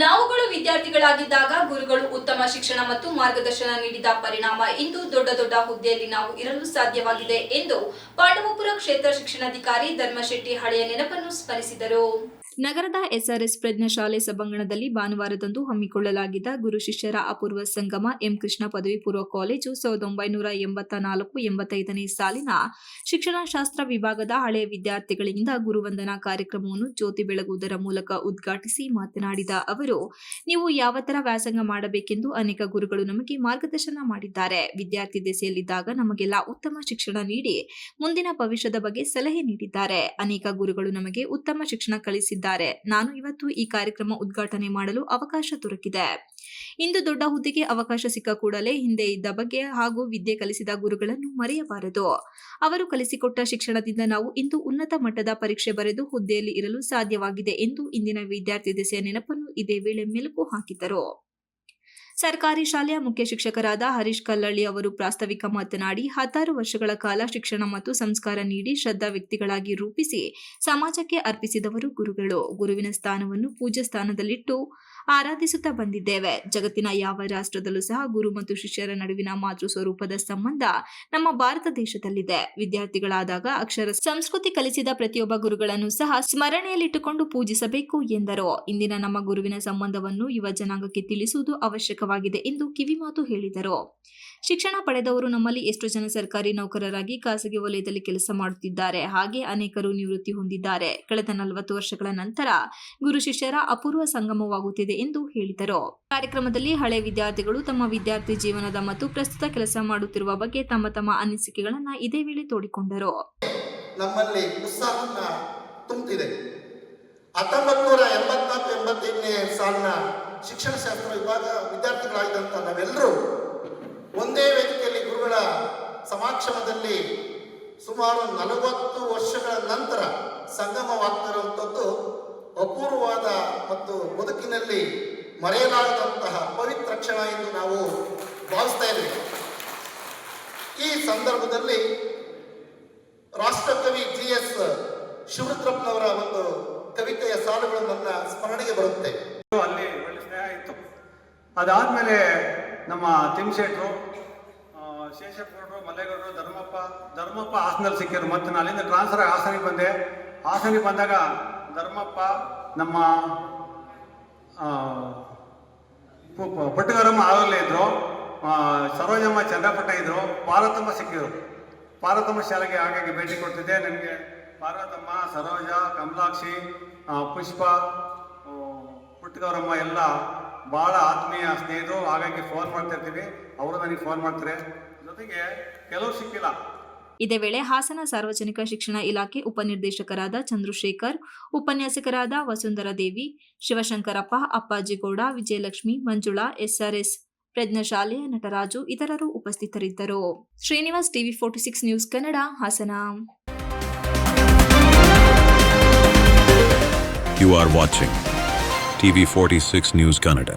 ನಾವುಗಳು ವಿದ್ಯಾರ್ಥಿಗಳಾಗಿದ್ದಾಗ ಗುರುಗಳು ಉತ್ತಮ ಶಿಕ್ಷಣ ಮತ್ತು ಮಾರ್ಗದರ್ಶನ ನೀಡಿದ ಪರಿಣಾಮ ಇಂದು ದೊಡ್ಡ ದೊಡ್ಡ ಹುದ್ದೆಯಲ್ಲಿ ನಾವು ಇರಲು ಸಾಧ್ಯವಾಗಿದೆ ಎಂದು ಪಾಂಡವಪುರ ಕ್ಷೇತ್ರ ಶಿಕ್ಷಣಾಧಿಕಾರಿ ಧರ್ಮಶೆಟ್ಟಿ ಹಳೆಯ ನೆನಪನ್ನು ಸ್ಮರಿಸಿದರು. ನಗರದ ಎಸ್ಆರ್ಎಸ್ ಪ್ರಜ್ಞಾಶಾಲೆ ಸಭಾಂಗಣದಲ್ಲಿ ಭಾನುವಾರದಂದು ಹಮ್ಮಿಕೊಳ್ಳಲಾಗಿದ್ದ ಗುರು ಶಿಷ್ಯರ ಅಪೂರ್ವ ಸಂಗಮ ಎಂ ಕೃಷ್ಣ ಪದವಿ ಪೂರ್ವ ಕಾಲೇಜು 1984-85ನೇ ಸಾಲಿನ ಶಿಕ್ಷಣಶಾಸ್ತ್ರ ವಿಭಾಗದ ಹಳೆಯ ವಿದ್ಯಾರ್ಥಿಗಳಿಂದ ಗುರುವಂದನಾ ಕಾರ್ಯಕ್ರಮವನ್ನು ಜ್ಯೋತಿ ಬೆಳಗುವುದರ ಮೂಲಕ ಉದ್ಘಾಟಿಸಿ ಮಾತನಾಡಿದ ಅವರು, ನೀವು ಯಾವ ತರ ವ್ಯಾಸಂಗ ಮಾಡಬೇಕೆಂದು ಅನೇಕ ಗುರುಗಳು ನಮಗೆ ಮಾರ್ಗದರ್ಶನ ಮಾಡಿದ್ದಾರೆ. ವಿದ್ಯಾರ್ಥಿ ದೆಸೆಯಲ್ಲಿದ್ದಾಗ ನಮಗೆಲ್ಲ ಉತ್ತಮ ಶಿಕ್ಷಣ ನೀಡಿ ಮುಂದಿನ ಭವಿಷ್ಯದ ಬಗ್ಗೆ ಸಲಹೆ ನೀಡಿದ್ದಾರೆ. ಅನೇಕ ಗುರುಗಳು ನಮಗೆ ಉತ್ತಮ ಶಿಕ್ಷಣ ಕಲಿಸಿದ್ದಾರೆ. ನಾನು ಇವತ್ತು ಈ ಕಾರ್ಯಕ್ರಮ ಉದ್ಘಾಟನೆ ಮಾಡಲು ಅವಕಾಶ ದೊರಕಿದೆ. ಇಂದು ದೊಡ್ಡ ಹುದ್ದೆಗೆ ಅವಕಾಶ ಸಿಕ್ಕ ಕೂಡಲೇ ಹಿಂದೆ ಇದ್ದ ಬಗ್ಗೆ ಹಾಗೂ ವಿದ್ಯೆ ಕಲಿಸಿದ ಗುರುಗಳನ್ನು ಮರೆಯಬಾರದು. ಅವರು ಕಲಿಸಿಕೊಟ್ಟ ಶಿಕ್ಷಣದಿಂದ ನಾವು ಇಂದು ಉನ್ನತ ಮಟ್ಟದ ಪರೀಕ್ಷೆ ಬರೆದು ಹುದ್ದೆಯಲ್ಲಿ ಇರಲು ಸಾಧ್ಯವಾಗಿದೆ ಎಂದು ಇಂದಿನ ವಿದ್ಯಾರ್ಥಿ ದೆಸೆಯ ನೆನಪನ್ನು ಇದೇ ವೇಳೆ ಮೆಲುಕು ಹಾಕಿದರು. ಸರ್ಕಾರಿ ಶಾಲೆಯ ಮುಖ್ಯ ಶಿಕ್ಷಕರಾದ ಹರೀಶ್ ಕಲ್ಲಳ್ಳಿ ಅವರು ಪ್ರಾಸ್ತಾವಿಕ ಮಾತನಾಡಿ, 16 ವರ್ಷಗಳ ಕಾಲ ಶಿಕ್ಷಣ ಮತ್ತು ಸಂಸ್ಕಾರ ನೀಡಿ ಶ್ರದ್ಧಾ ವ್ಯಕ್ತಿಗಳಾಗಿ ರೂಪಿಸಿ ಸಮಾಜಕ್ಕೆ ಅರ್ಪಿಸಿದವರು ಗುರುಗಳು. ಗುರುವಿನ ಸ್ಥಾನವನ್ನು ಪೂಜ್ಯ ಸ್ಥಾನದಲ್ಲಿಟ್ಟು ಆರಾಧಿಸುತ್ತಾ ಬಂದಿದ್ದೇವೆ. ಜಗತ್ತಿನ ಯಾವ ರಾಷ್ಟ್ರದಲ್ಲೂ ಸಹ ಗುರು ಮತ್ತು ಶಿಷ್ಯರ ನಡುವಿನ ಮಾತೃ ಸ್ವರೂಪದ ಸಂಬಂಧ ನಮ್ಮ ಭಾರತ ದೇಶದಲ್ಲಿದೆ. ವಿದ್ಯಾರ್ಥಿಗಳಾದಾಗ ಅಕ್ಷರ ಸಂಸ್ಕೃತಿ ಕಲಿಸಿದ ಪ್ರತಿಯೊಬ್ಬ ಗುರುಗಳನ್ನು ಸಹ ಸ್ಮರಣೆಯಲ್ಲಿಟ್ಟುಕೊಂಡು ಪೂಜಿಸಬೇಕು ಎಂದರು. ಇಂದಿನ ನಮ್ಮ ಗುರುವಿನ ಸಂಬಂಧವನ್ನು ಯುವ ಜನಾಂಗಕ್ಕೆ ತಿಳಿಸುವುದು ಅವಶ್ಯಕವಾಗಿದೆ ಎಂದು ಕಿವಿಮಾತು ಹೇಳಿದರು. ಶಿಕ್ಷಣ ಪಡೆದವರು ನಮ್ಮಲ್ಲಿ ಎಷ್ಟು ಜನ ಸರ್ಕಾರಿ ನೌಕರರಾಗಿ ಖಾಸಗಿ ವಲಯದಲ್ಲಿ ಕೆಲಸ ಮಾಡುತ್ತಿದ್ದಾರೆ. ಹಾಗೆ ಅನೇಕರು ನಿವೃತ್ತಿ ಹೊಂದಿದ್ದಾರೆ. ಕಳೆದ 40 ವರ್ಷಗಳ ನಂತರ ಗುರು ಶಿಷ್ಯರ ಅಪೂರ್ವ ಸಂಗಮವಾಗುತ್ತಿದೆ ಎಂದು ಹೇಳಿದರು. ಕಾರ್ಯಕ್ರಮದಲ್ಲಿ ಹಳೆ ವಿದ್ಯಾರ್ಥಿಗಳು ತಮ್ಮ ವಿದ್ಯಾರ್ಥಿ ಜೀವನದ ಮತ್ತು ಪ್ರಸ್ತುತ ಕೆಲಸ ಮಾಡುತ್ತಿರುವ ಬಗ್ಗೆ ತಮ್ಮ ಅನಿಸಿಕೆಗಳನ್ನು ಇದೇ ವೇಳೆ ತೋಡಿಕೊಂಡರು. ನಮ್ಮಲ್ಲಿ ಉತ್ಸಾಹವನ್ನ ತುಂಬುತ್ತಿದೆ. 1984-85ನೇ ಸಾಲಿನ ಶಿಕ್ಷಣ ಶಾಸ್ತ್ರ ವಿಭಾಗ ವಿದ್ಯಾರ್ಥಿಗಳಾಗಿದ್ದಂಥ ನಾವೆಲ್ಲರೂ ಒಂದೇ ವೇದಿಕೆಯಲ್ಲಿ ಗುರುಗಳ ಸಮಾಕ್ಷಮದಲ್ಲಿ ಸುಮಾರು 40 ವರ್ಷಗಳ ನಂತರ ಸಂಗಮವಾಗ್ತಿರುವಂಥದ್ದು ಅಪೂರ್ವವಾದ ಮತ್ತು ಬದುಕಿನಲ್ಲಿ ಮರೆಯಲಾಗದಂತಹ ಪವಿತ್ರ ಕ್ಷಣ ಎಂದು ನಾವು ಭಾವಿಸ್ತಾ ಇದ್ದೇವೆ. ಈ ಸಂದರ್ಭದಲ್ಲಿ ರಾಷ್ಟ್ರಕವಿ GS ಶಿವರುದ್ರಪ್ಪನವರ ಒಂದು ಕವಿತೆಯ ಸಾಲುಗಳು ನನ್ನ ಸ್ಮರಣೆಗೆ ಬರುತ್ತೆ. ಅಲ್ಲಿ ಒಳ್ಳೆ ಸ್ನೇಹ ಇತ್ತು. ಅದಾದಮೇಲೆ ನಮ್ಮ ತಿಮ್ಶೆಟ್ರು, ಶೇಷಪ್ಪಗೌಡರು, ಮಲ್ಲೇಗೌಡರು, ಧರ್ಮಪ್ಪ ಹಾಸನಲ್ಲಿ ಸಿಕ್ಕಿದ್ರು. ಮತ್ತು ನಾನು ಅಲ್ಲಿಂದ ಟ್ರಾನ್ಸ್ಫರ್ ಆಗಿ ಹಾಸನಿಗೆ ಬಂದಾಗ ಧರ್ಮಪ್ಪ, ನಮ್ಮ ಪುಟ್ಟಗರಮ್ಮ ಆವಲ್ಲೇ ಇದ್ದರು, ಸರೋಜಮ್ಮ ಚಂದ್ರಪಟ್ಟ ಇದ್ದರು, ಪಾರ್ವತಮ್ಮ ಸಿಕ್ಕಿದ್ರು. ಪಾರ್ವತಮ್ಮ ಶಾಲೆಗೆ ಹಾಗಾಗಿ ಭೇಟಿ ಕೊಡ್ತಿದ್ದೆ. ನನಗೆ ಪಾರ್ವತಮ್ಮ, ಸರೋಜ, ಕಮಲಾಕ್ಷಿ, ಪುಷ್ಪ, ಪುಟ್ಟಗೌರಮ್ಮ ಎಲ್ಲ ಭಾಳ ಆತ್ಮೀಯ ಸ್ನೇಹಿತರು. ಹಾಗಾಗಿ ಫೋನ್ ಮಾಡ್ತಿರ್ತೀವಿ, ಅವರು ನನಗೆ ಫೋನ್ ಮಾಡ್ತಾರೆ. ಜೊತೆಗೆ ಕೆಲವು ಸಿಕ್ಕಿಲ್ಲ. ಇದೇ ವೇಳೆ ಹಾಸನ ಸಾರ್ವಜನಿಕ ಶಿಕ್ಷಣ ಇಲಾಖೆ ಉಪನಿರ್ದೇಶಕರಾದ ಚಂದ್ರಶೇಖರ್, ಉಪನ್ಯಾಸಕರಾದ ವಸುಂಧರಾ ದೇವಿ, ಶಿವಶಂಕರಪ್ಪ, ಅಪ್ಪಾಜಿಗೌಡ, ವಿಜಯಲಕ್ಷ್ಮಿ, ಮಂಜುಳಾ, SRS ಪ್ರಜ್ಞಾಶಾಲೆಯ ನಟರಾಜು ಇತರರು ಉಪಸ್ಥಿತರಿದ್ದರು. Srinivas, TV 46 news Kannada, Hassan. You are watching TV 46 News Kannada.